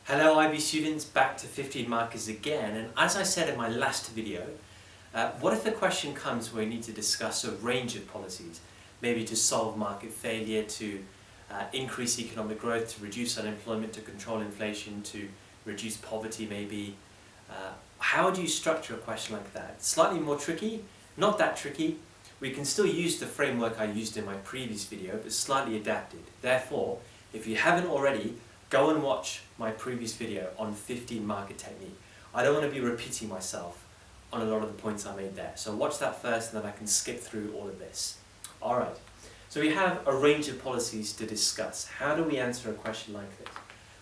Hello IB students, back to 15 markers again, and as I said in my last video, what if the question comes where you need to discuss a range of policies, maybe to solve market failure, to increase economic growth, to reduce unemployment, to control inflation, to reduce poverty maybe. How do you structure a question like that? Slightly more tricky, not that tricky. We can still use the framework I used in my previous video, but slightly adapted. Therefore, if you haven't already, go and watch my previous video on 15 market technique. I don't want to be repeating myself on a lot of the points I made there. So watch that first and then I can skip through all of this. Alright, so we have a range of policies to discuss. How do we answer a question like this?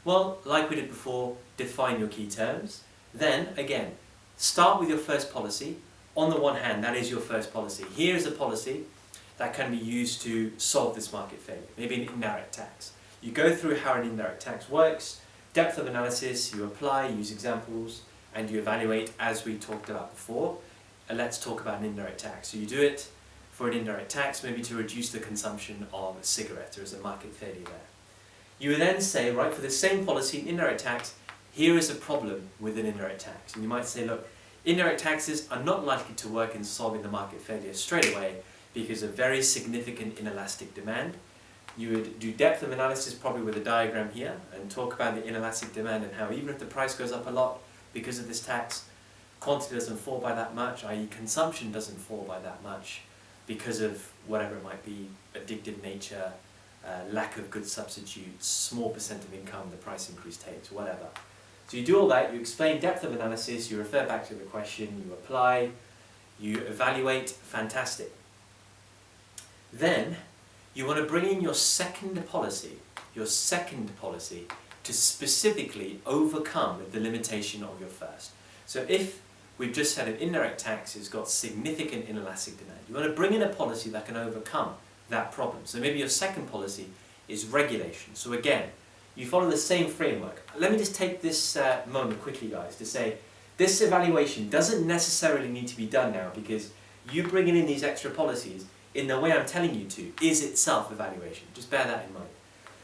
Well, like we did before, define your key terms. Then, again, start with your first policy. On the one hand, that is your first policy. Here is a policy that can be used to solve this market failure, maybe an indirect tax. You go through how an indirect tax works, depth of analysis, you apply, use examples, and you evaluate as we talked about before. And let's talk about an indirect tax. So you do it for an indirect tax, maybe to reduce the consumption of cigarettes. There is a market failure there. You would then say, right, for the same policy, an indirect tax, here is a problem with an indirect tax. And you might say, look, indirect taxes are not likely to work in solving the market failure straight away because of very significant inelastic demand. You would do depth of analysis probably with a diagram here and talk about the inelastic demand and how even if the price goes up a lot because of this tax, quantity doesn't fall by that much, i.e. consumption doesn't fall by that much because of whatever it might be, addictive nature, lack of good substitutes, small percent of income the price increase takes, whatever. So you do all that, you explain depth of analysis, you refer back to the question, you apply, you evaluate, fantastic. Then you want to bring in your second policy to specifically overcome the limitation of your first. So if we've just said an indirect tax has got significant inelastic demand, you want to bring in a policy that can overcome that problem. So maybe your second policy is regulation. So again, you follow the same framework. Let me just take this moment quickly, guys, to say this evaluation doesn't necessarily need to be done now because you bringing in these extra policies in the way I'm telling you to is itself evaluation. Just bear that in mind.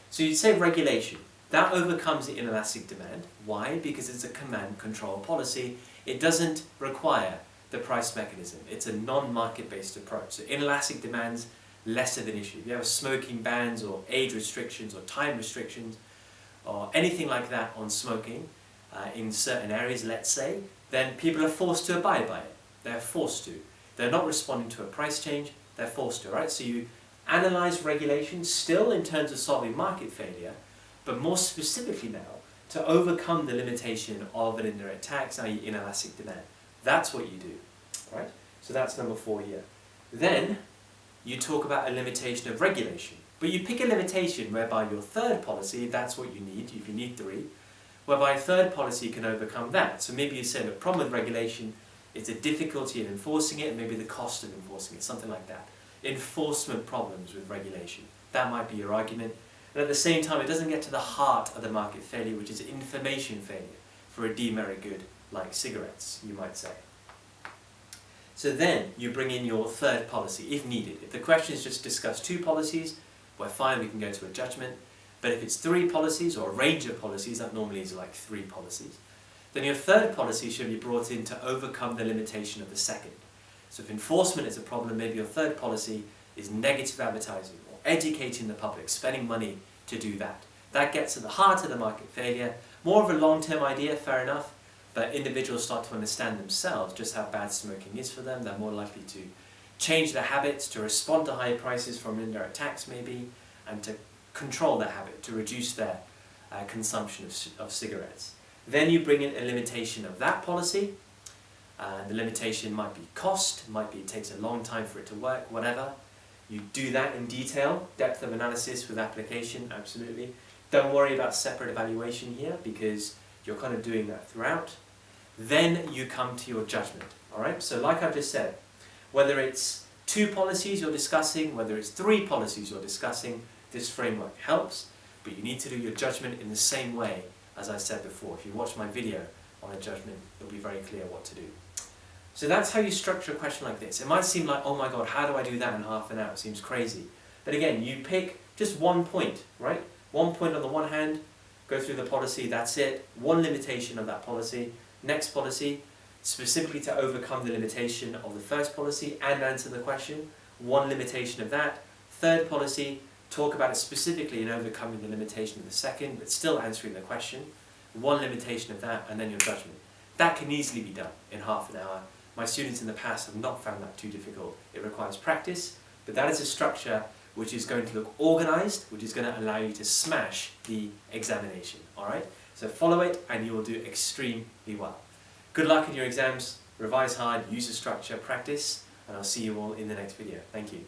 So you'd say regulation. That overcomes the inelastic demand. Why? Because it's a command control policy. It doesn't require the price mechanism. It's a non-market based approach. So inelastic demand's less of an issue. If you have smoking bans or age restrictions or time restrictions or anything like that on smoking in certain areas, let's say, then people are forced to abide by it. They're forced to. They're not responding to a price change. They're forced to, right? So you analyze regulation still in terms of solving market failure, but more specifically now to overcome the limitation of an indirect tax, i.e. inelastic demand. That's what you do, right? So that's number 4 here. Then you talk about a limitation of regulation, but you pick a limitation whereby your third policy, that's what you need, if you need 3, whereby a third policy can overcome that. So maybe you say the problem with regulation it's a difficulty in enforcing it, and maybe the cost of enforcing it, something like that. Enforcement problems with regulation. That might be your argument. And at the same time, it doesn't get to the heart of the market failure, which is information failure for a demerit good like cigarettes, you might say. So then you bring in your third policy, if needed. If the question is just discuss 2 policies, well fine, we can go to a judgment. But if it's 3 policies, or a range of policies, that normally is like 3 policies, then your third policy should be brought in to overcome the limitation of the second. So if enforcement is a problem, maybe your third policy is negative advertising or educating the public, spending money to do that. That gets at the heart of the market failure. More of a long-term idea, fair enough, but individuals start to understand themselves just how bad smoking is for them. They're more likely to change their habits, to respond to higher prices from an indirect tax maybe, and to control their habit, to reduce their consumption of cigarettes. Then you bring in a limitation of that policy. The limitation might be cost, might be it takes a long time for it to work, whatever. You do that in detail, depth of analysis with application, absolutely. Don't worry about separate evaluation here because you're kind of doing that throughout. Then you come to your judgment, all right? So like I've just said, whether it's 2 policies you're discussing, whether it's 3 policies you're discussing, this framework helps, but you need to do your judgment in the same way as I said before. If you watch my video on a judgment, it'll be very clear what to do. So that's how you structure a question like this. It might seem like, oh my god, how do I do that in half an hour? It seems crazy. But again, you pick just one point, right? One point on the one hand, go through the policy, that's it. One limitation of that policy. Next policy, specifically to overcome the limitation of the first policy and answer the question. One limitation of that. Third policy, talk about it specifically in overcoming the limitation of the second, but still answering the question. One limitation of that, and then your judgment. That can easily be done in half an hour. My students in the past have not found that too difficult. It requires practice, but that is a structure which is going to look organized, which is going to allow you to smash the examination. Alright? So follow it and you will do extremely well. Good luck in your exams, revise hard, use the structure, practice, and I'll see you all in the next video. Thank you.